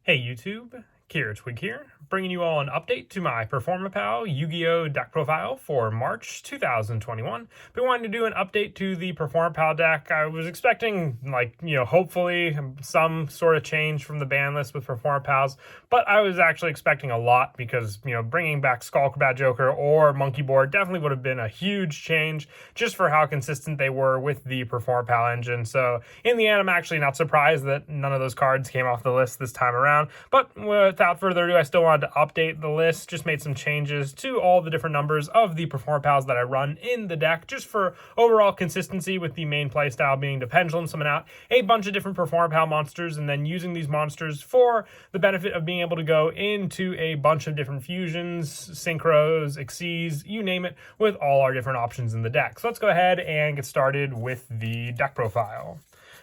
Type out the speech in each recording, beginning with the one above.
Hey YouTube, Twig here, bringing you all an update to my Performapal Yu-Gi-Oh deck profile for March 2021. Been wanting to do an update to the Performapal deck. I was expecting, hopefully some sort of change from the ban list with Performapals, but I was actually expecting a lot because, bringing back Skull Bat Joker or Monkey Board definitely would have been a huge change just for how consistent they were with the Performapal engine. So in the end, I'm actually not surprised that none of those cards came off the list this time around, but without further ado, I still wanted to update the list. Just made some changes to all the different numbers of the Performapals that I run in the deck, just for overall consistency, with the main playstyle being to pendulum summon out a bunch of different Performapal monsters, and then using these monsters for the benefit of being able to go into a bunch of different fusions, synchros, exceeds, you name it, with all our different options in the deck. So let's go ahead and get started with the deck profile.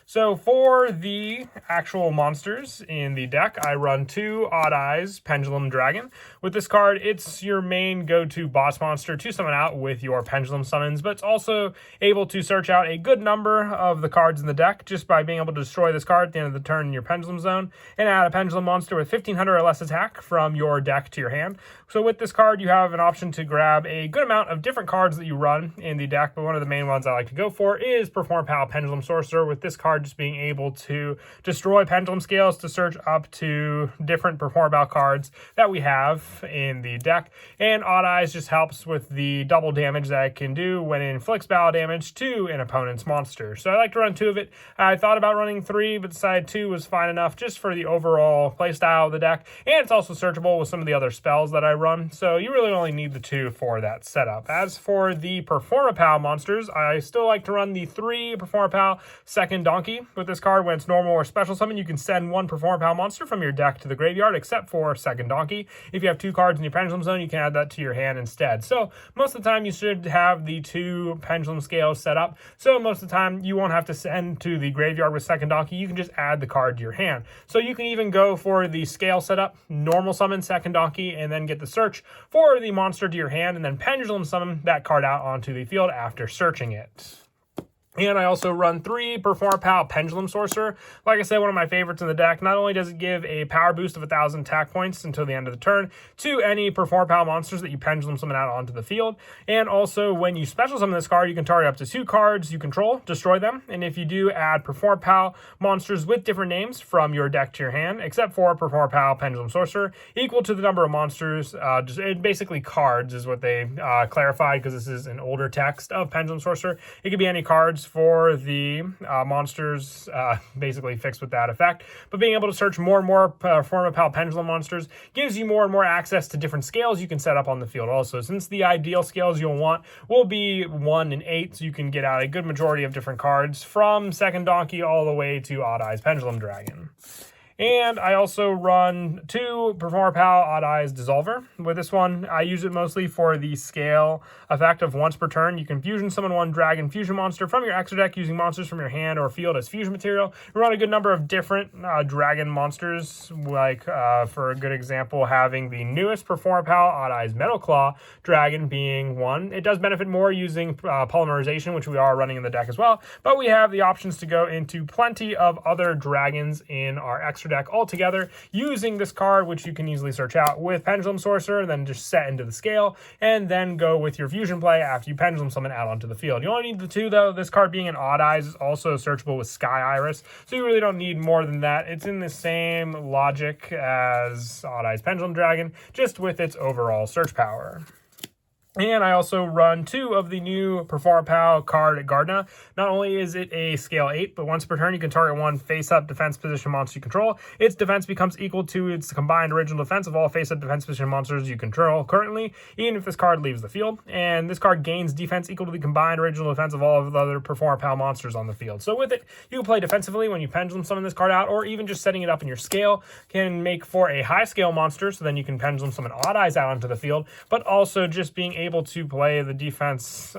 So for the actual monsters in the deck, I run two Odd Eyes Pendulum Dragon. With this card, it's your main go-to boss monster to summon out with your pendulum summons, but it's also able to search out a good number of the cards in the deck just by being able to destroy this card at the end of the turn in your pendulum zone and add a pendulum monster with 1500 or less attack from your deck to your hand. So with this card, you have an option to grab a good amount of different cards that you run in the deck, but one of the main ones I like to go for is Performapal Pendulum Sorcerer. With this card just being able to destroy pendulum scales to search up to different Performapal cards that we have in the deck. And Odd Eyes just helps with the double damage that it can do when it inflicts battle damage to an opponent's monster. So I like to run two of it. I thought about running three, but decided two was fine enough just for the overall playstyle of the deck. And it's also searchable with some of the other spells that I run, so you really only need the two for that setup. As for the Performapal monsters, I still like to run the three Performapal Second Donkey. With this card, when it's normal or special summon, you can send one Performapal monster from your deck to the graveyard, except for Second Donkey. If you have two cards in your pendulum zone, you can add that to your hand instead. So most of the time, you should have the two pendulum scales set up. So most of the time, you won't have to send to the graveyard with Second Donkey. You can just add the card to your hand. So you can even go for the scale setup, normal summon Second Donkey, and then get the search for the monster to your hand, and then pendulum summon that card out onto the field after searching it. And I also run three Performapal Pendulum Sorcerer. Like I said, one of my favorites in the deck. Not only does it give a power boost of 1,000 attack points until the end of the turn to any Performapal monsters that you pendulum summon out onto the field, and also when you special summon this card, you can target up to two cards you control, destroy them, and if you do, add Performapal monsters with different names from your deck to your hand, except for Performapal Pendulum Sorcerer, equal to the number of monsters, basically cards is what they clarified, because this is an older text of Pendulum Sorcerer. It could be any cards for the monsters, basically fixed with that effect. But being able to search more and more Performapal Pendulum monsters gives you more and more access to different scales you can set up on the field also. Since the ideal scales you'll want will be 1 and 8, so you can get out a good majority of different cards from Second Donkey all the way to Odd Eyes Pendulum Dragon. And I also run two Performapal Odd Eyes Dissolver. With this one, I use it mostly for the scale effect of once per turn. You can fusion summon one Dragon Fusion monster from your extra deck using monsters from your hand or field as fusion material. We run a good number of different Dragon monsters, like for a good example, having the newest Performapal Odd Eyes Metal Claw Dragon being one. It does benefit more using polymerization, which we are running in the deck as well, but we have the options to go into plenty of other dragons in our extra deck altogether using this card, which you can easily search out with Pendulum Sorcerer, and then just set into the scale, and then go with your fusion play after you pendulum summon out onto the field. You only need the two though. This card being an Odd Eyes is also searchable with Sky Iris, so you really don't need more than that. It's in the same logic as Odd Eyes Pendulum Dragon, just with its overall search power. And I also run two of the new Performapal card Gardna. Not only is it a scale 8, but once per turn you can target one face-up defense position monster you control. Its defense becomes equal to its combined original defense of all face-up defense position monsters you control currently, even if this card leaves the field. And this card gains defense equal to the combined original defense of all of the other Performapal monsters on the field. So with it, you can play defensively when you pendulum summon this card out, or even just setting it up in your scale can make for a high scale monster, so then you can pendulum summon Odd Eyes out onto the field, but also just being able to play the defense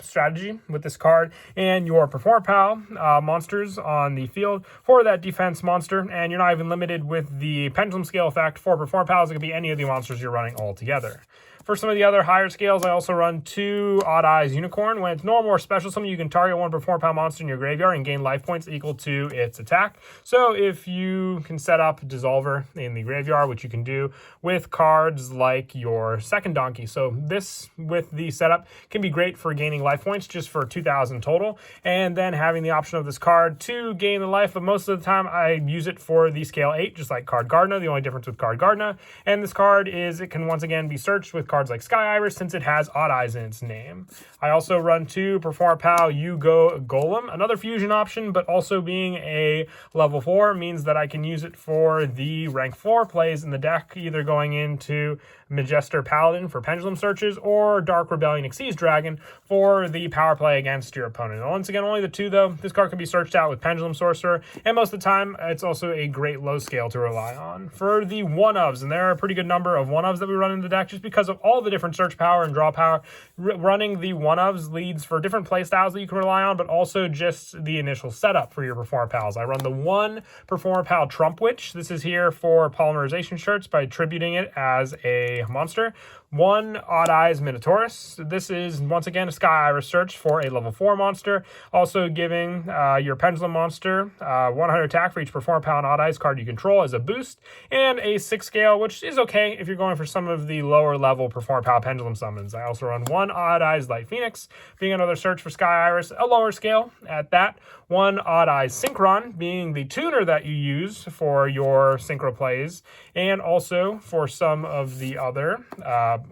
strategy with this card and your Performapal monsters on the field for that defense monster, and you're not even limited with the pendulum scale effect for Performapals. It could be any of the monsters you're running all together. For some of the other higher scales, I also run 2 Odd Eyes Unicorn. When it's normal or special summon, you can target one Performapal monster in your graveyard and gain life points equal to its attack. So if you can set up Dissolver in the graveyard, which you can do with cards like your second Donkey. So this, with the setup, can be great for gaining life points just for 2,000 total, and then having the option of this card to gain the life, but most of the time I use it for the scale 8, just like Card Gardener. The only difference with Card Gardener and this card is it can once again be searched with cards like Sky Iris since it has Odd Eyes in its name. I also run 2 Performapal Yugioh Golem, another fusion option, but also being a level 4 means that I can use it for the rank 4 plays in the deck, either going into Magister Paladin for pendulum searches or Dark Rebellion Exceeds Dragon for the power play against your opponent. And once again, only the 2 though. This card can be searched out with Pendulum Sorcerer, and most of the time it's also a great low scale to rely on. For the Oneoffs, and there are a pretty good number of Oneoffs that we run in the deck just because of all the different search power and draw power. Running the Oneoffs leads for different play styles that you can rely on, but also just the initial setup for your Performapals. I run the 1 Performapal Trump Witch. This is here for polymerization shirts by attributing it as a monster. 1 Odd Eyes Minotaurus. This is once again a Sky Iris search for a level 4 monster, also giving your Pendulum monster 100 attack for each Performapal and Odd Eyes card you control as a boost, and a 6 scale, which is okay if you're going for some of the lower level Performapal Pendulum summons. I also run 1 Odd Eyes Light Phoenix, being another search for Sky Iris, a lower scale at that. 1 Odd Eyes Synchron, being the tuner that you use for your synchro plays, and also for some of the other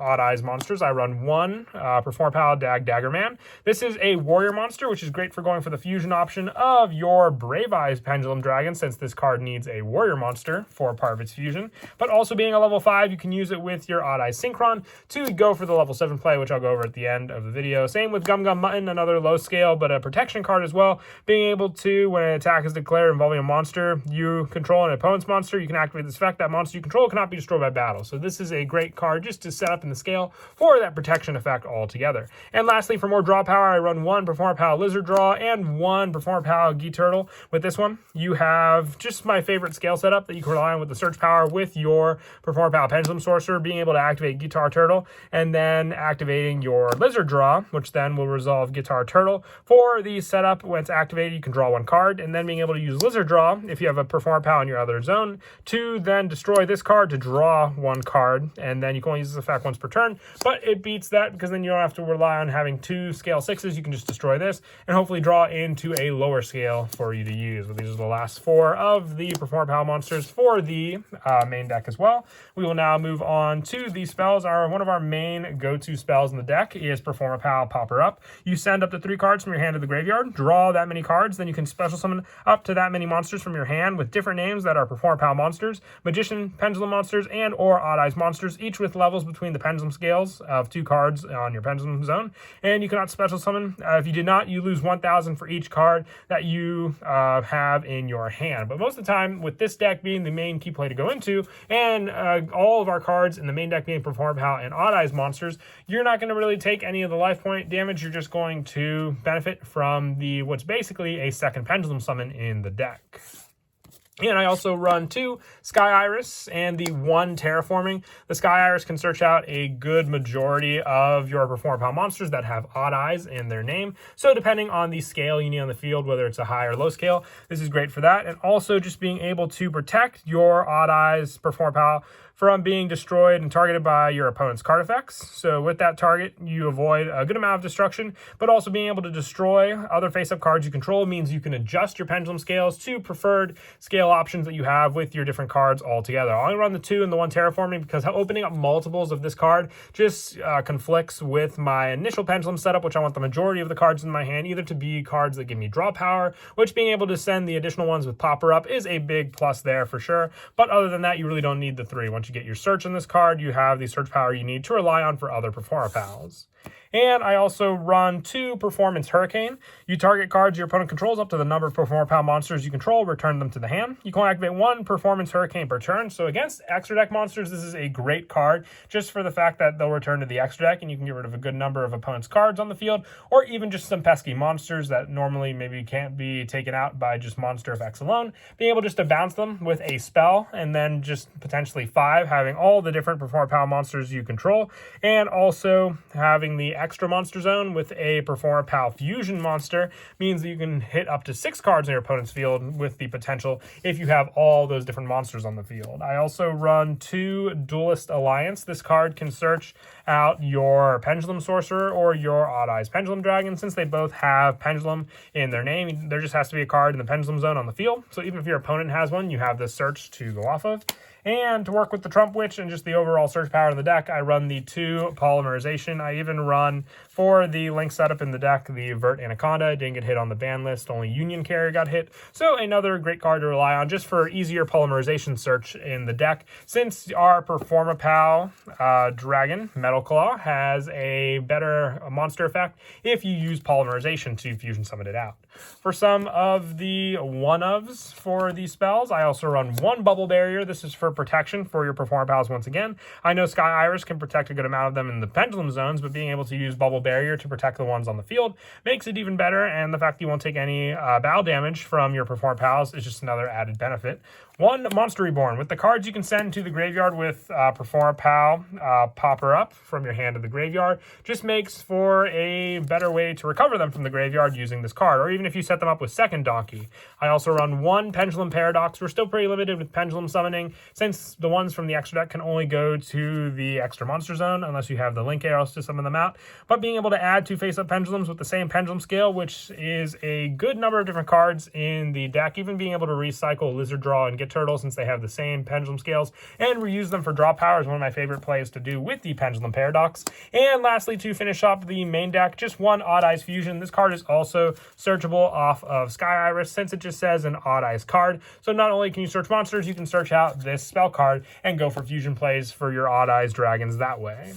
Odd Eyes monsters. I run 1 Performapal Daggerman. This is a warrior monster, which is great for going for the fusion option of your Brave Eyes Pendulum Dragon, since this card needs a warrior monster for part of its fusion. But also being a level 5, you can use it with your Odd Eyes Synchron to go for the level 7 play, which I'll go over at the end of the video. Same with Gum Gum Mutton, another low scale, but a protection card as well. Being able to, when an attack is declared involving a monster you control, an opponent's monster, you can activate this effect. That monster you control cannot be destroyed by battle. So this is a great card just to set up in the scale for that protection effect altogether. And lastly, for more draw power, I run 1 Performapal Lizard Draw and 1 Performapal Gi Turtle. With this one, you have just my favorite scale setup that you can rely on with the search power with your Performapal Pendulum Sorcerer, being able to activate Guitar Turtle, and then activating your Lizard Draw, which then will resolve Guitar Turtle. For the setup, when it's activated, you can draw 1 card, and then being able to use Lizard Draw, if you have a Performapal in your other zone, to then destroy this card to draw 1 card, and then you can only use this effect once per turn, but it beats that because then you don't have to rely on having 2 scale 6s. You can just destroy this and hopefully draw into a lower scale for you to use. But these are the last 4 of the Performapal monsters for the main deck as well. We will now move on to the spells. One of our main go-to spells in the deck is Performapal Popper Up. You send up to 3 cards from your hand to the graveyard, draw that many cards, then you can special summon up to that many monsters from your hand with different names that are Performapal monsters, Magician, Pendulum monsters, and or Odd Eyes monsters, each with levels between the Pendulum scales of 2 cards on your Pendulum zone. And you cannot special summon. If you did not, you lose 1,000 for each card that you have in your hand. But most of the time, with this deck being the main key play to go into, and all of our cards in the main deck being Performapal and Odd Eyes monsters, you're not going to really take any of the life point damage. You're just going to benefit from what's basically a second Pendulum summon in the deck. And I also run 2 Sky Iris and the 1 Terraforming. The Sky Iris can search out a good majority of your Performapal monsters that have Odd Eyes in their name. So depending on the scale you need on the field, whether it's a high or low scale, this is great for that. And also just being able to protect your Odd Eyes Performapal from being destroyed and targeted by your opponent's card effects. So with that target, you avoid a good amount of destruction, but also being able to destroy other face-up cards you control means you can adjust your pendulum scales to preferred scale options that you have with your different cards altogether. I only run the 2 and the 1 Terraforming because opening up multiples of this card just conflicts with my initial pendulum setup, which I want the majority of the cards in my hand either to be cards that give me draw power, which being able to send the additional ones with Popper Up is a big plus there for sure. But other than that, you really don't need the 3. Once you get your search on this card, you have the search power you need to rely on for other Performapals. And I also run 2 Performance Hurricane. You target cards your opponent controls up to the number of Performapal monsters you control, return them to the hand. You can only activate 1 Performance Hurricane per turn, so against extra deck monsters, this is a great card, just for the fact that they'll return to the extra deck, and you can get rid of a good number of opponent's cards on the field, or even just some pesky monsters that normally maybe can't be taken out by just monster effects alone. Being able just to bounce them with a spell, and then just potentially 5, having all the different Performapal monsters you control, and also having the extra monster zone with a Performapal Fusion monster means that you can hit up to 6 cards in your opponent's field with the potential if you have all those different monsters on the field. I also run 2 Duelist Alliance. This card can search out your Pendulum Sorcerer or your Odd Eyes Pendulum Dragon. Since they both have Pendulum in their name, there just has to be a card in the Pendulum Zone on the field. So even if your opponent has one, you have this search to go off of. And to work with the Trump Witch and just the overall search power in the deck, I run the 2 Polymerization. I even run, for the link setup in the deck, the Vert Anaconda. Didn't get hit on the ban list, only Union Carrier got hit. So another great card to rely on just for easier Polymerization search in the deck. Since our Performapal Dragon, Metal Claw, has a better monster effect if you use Polymerization to fusion summon it out. For some of the Oneoffs for these spells, I also run 1 Bubble Barrier. This is for protection for your Performapals once again. I know Sky Iris can protect a good amount of them in the Pendulum Zones, but being able to use Bubble Barrier to protect the ones on the field makes it even better, and the fact that you won't take any battle damage from your Performapals is just another added benefit. 1 Monster Reborn. With the cards you can send to the graveyard with Performapal Popper Up from your hand to the graveyard, just makes for a better way to recover them from the graveyard using this card, or even if you set them up with Second Donkey. I also run 1 Pendulum Paradox. We're still pretty limited with Pendulum Summoning, since the ones from the extra deck can only go to the extra monster zone unless you have the link arrows to summon them out. But being able to add 2 face-up pendulums with the same pendulum scale, which is a good number of different cards in the deck, even being able to recycle Lizard Draw and Get Turtle since they have the same pendulum scales, and reuse them for draw power is one of my favorite plays to do with the Pendulum Paradox. And lastly, to finish up the main deck, just 1 Odd Eyes Fusion. This card is also searchable off of Sky Iris since it just says an Odd Eyes card. So not only can you search monsters, you can search out this spell card and go for fusion plays for your Odd Eyes dragons that way.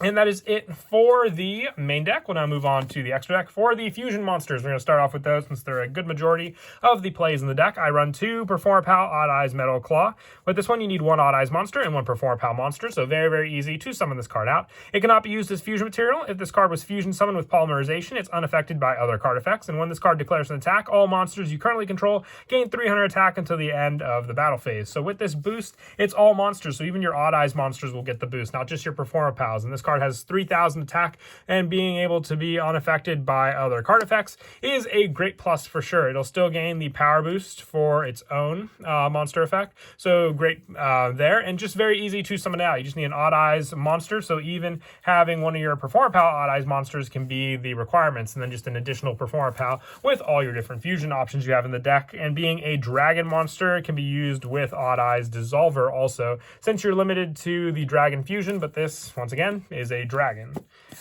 And that is it for the main deck. We'll now move on to the extra deck. For the fusion monsters, we're going to start off with those since they're a good majority of the plays in the deck. I run 2 Performapal Odd Eyes Metal Claw. With this one, you need 1 Odd Eyes monster and 1 Performapal monster, so very, very easy to summon this card out. It cannot be used as fusion material. If this card was fusion summoned with Polymerization, it's unaffected by other card effects, and when this card declares an attack, all monsters you currently control gain 300 attack until the end of the battle phase. So with this boost, it's all monsters, so even your Odd Eyes monsters will get the boost, not just your Performapals, and this card has 3,000 attack, and being able to be unaffected by other card effects is a great plus for sure. It'll still gain the power boost for its own monster effect, so great there, and just very easy to summon out. You just need an Odd Eyes monster, so even having one of your Performapal Odd Eyes monsters can be the requirements, and then just an additional Performapal with all your different fusion options you have in the deck. And being a dragon monster can be used with Odd Eyes Dissolver also, since you're limited to the dragon fusion, but this, once again, is a dragon.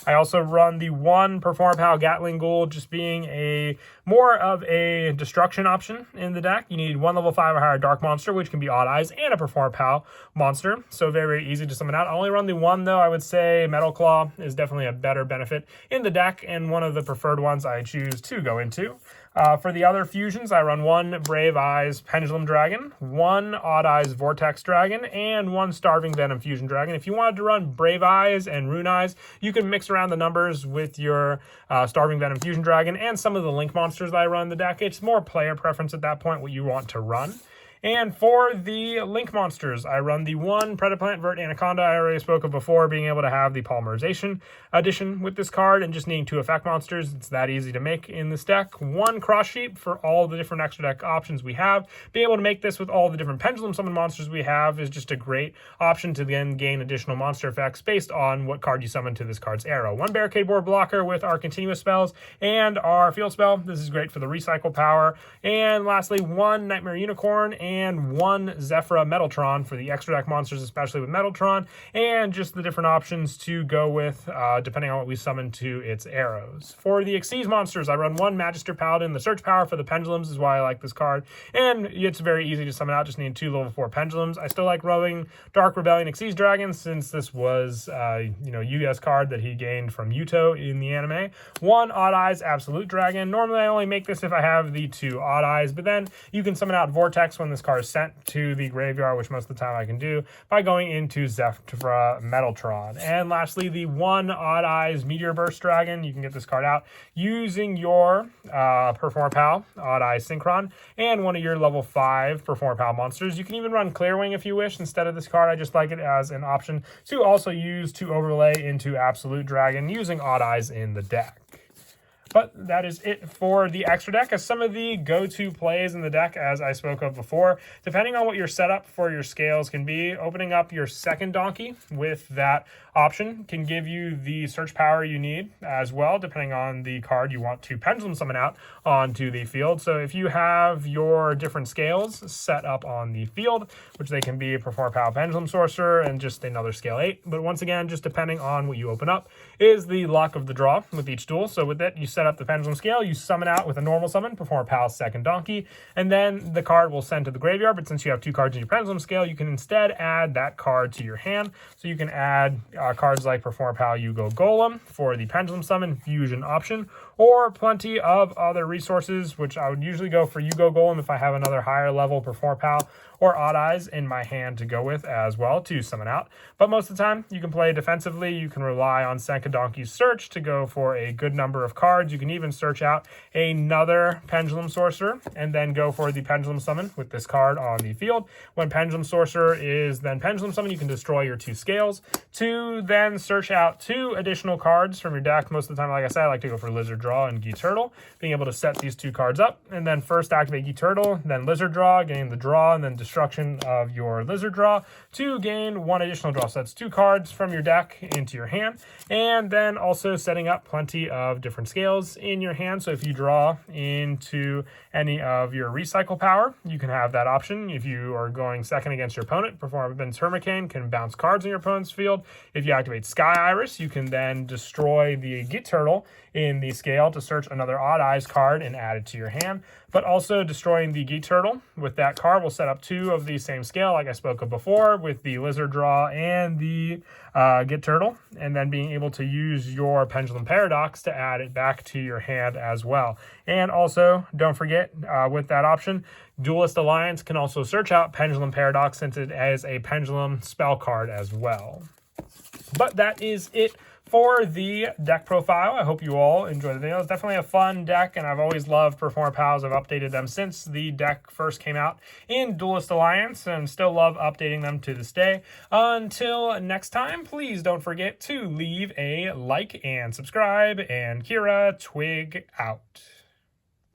I also run the 1 Performapal Gatling Ghoul, just being a more of a destruction option in the deck. You need 1 level 5 or higher dark monster, which can be Odd Eyes, and a Performapal monster, so very, very easy to summon out. I only run the 1 though. I would say Metal Claw is definitely a better benefit in the deck, and one of the preferred ones I choose to go into. For the other fusions, I run 1 Brave Eyes Pendulum Dragon, 1 Odd Eyes Vortex Dragon, and 1 Starving Venom Fusion Dragon. If you wanted to run Brave Eyes and Rune Eyes, you can mix around the numbers with your Starving Venom Fusion Dragon and some of the Link monsters that I run in the deck. It's more player preference at that point, what you want to run. And for the Link monsters, I run the 1 Predaplant Vert Anaconda I already spoke of before, being able to have the Polymerization addition with this card and just needing 2 effect monsters. It's that easy to make in this deck. 1 Cross Sheep for all the different extra deck options we have. Being able to make this with all the different Pendulum Summon monsters we have is just a great option to then gain additional monster effects based on what card you summon to this card's arrow. 1 Barricade Board Blocker with our continuous spells and our field spell. This is great for the recycle power. And lastly, 1 Nightmare Unicorn and 1 Zephyra Metaltron for the extra deck monsters, especially with Metaltron, and just the different options to go with depending on what we summon to its arrows. For the Xyz monsters, I run 1 Magister Paladin. The search power for the pendulums is why I like this card, and it's very easy to summon out, just need 2 level 4 pendulums. I still like running Dark Rebellion Xyz Dragon since this was Yugioh's card that he gained from Yuto in the anime. 1 Odd Eyes Absolute Dragon. Normally I only make this if I have the 2 Odd Eyes, but then you can summon out Vortex when this card is sent to the graveyard, which most of the time I can do by going into Zephyra Metaltron. And lastly, the 1 Odd Eyes Meteor Burst Dragon. You can get this card out using your Performapal Odd Eyes Synchron and one of your level 5 Performapal monsters. You can even run Clearwing if you wish instead of this card. I just like it as an option to also use to overlay into Absolute Dragon using Odd Eyes in the deck. But that is it for the extra deck. As some of the go-to plays in the deck, as I spoke of before, depending on what your setup for your scales can be, opening up your second donkey with that option can give you the search power you need as well, depending on the card you want to pendulum summon out onto the field. So if you have your different scales set up on the field, which they can be Performapal Pendulum Sorcerer and just another scale 8, but once again, just depending on what you open up is the luck of the draw with each duel. So with it, you set up the pendulum scale, you summon out with a normal summon, Performapal second donkey, and then the card will send to the graveyard. But since you have 2 cards in your pendulum scale, you can instead add that card to your hand. So you can add cards like Performapal Yugioh Golem for the pendulum summon fusion option, or plenty of other resources, which I would usually go for Yugioh Golem if I have another higher level Performapal or Odd Eyes in my hand to go with as well to summon out. But most of the time, you can play defensively. You can rely on Senkadonkey's Search to go for a good number of cards. You can even search out another Pendulum Sorcerer and then go for the Pendulum Summon with this card on the field. When Pendulum Sorcerer is then Pendulum Summon, you can destroy your 2 scales to then search out 2 additional cards from your deck. Most of the time, like I said, I like to go for Lizard Draw and Gi Turtle, being able to set these 2 cards up and then first activate Gi Turtle, then Lizard Draw, getting the draw, and then destruction of your Lizard Draw to gain 1 additional draw. So that's 2 cards from your deck into your hand, and then also setting up plenty of different scales in your hand. So if you draw into any of your recycle power, you can have that option. If you are going second against your opponent, Performapal Hurricane can bounce cards in your opponent's field. If you activate Sky Iris, you can then destroy the Gi Turtle in the scale to search another Odd Eyes card and add it to your hand. But also destroying the Gi Turtle with that card will set up 2 of the same scale, like I spoke of before, with the Lizard Draw and the Gi Turtle, and then being able to use your Pendulum Paradox to add it back to your hand as well. And also, don't forget, with that option, Duelist Alliance can also search out Pendulum Paradox since it is a Pendulum spell card as well. But that is it for the deck profile. I hope you all enjoyed the video. It's definitely a fun deck, and I've always loved Performapals. I've updated them since the deck first came out in Duelist Alliance, and still love updating them to this day. Until next time, please don't forget to leave a like and subscribe, and Kira Twig out.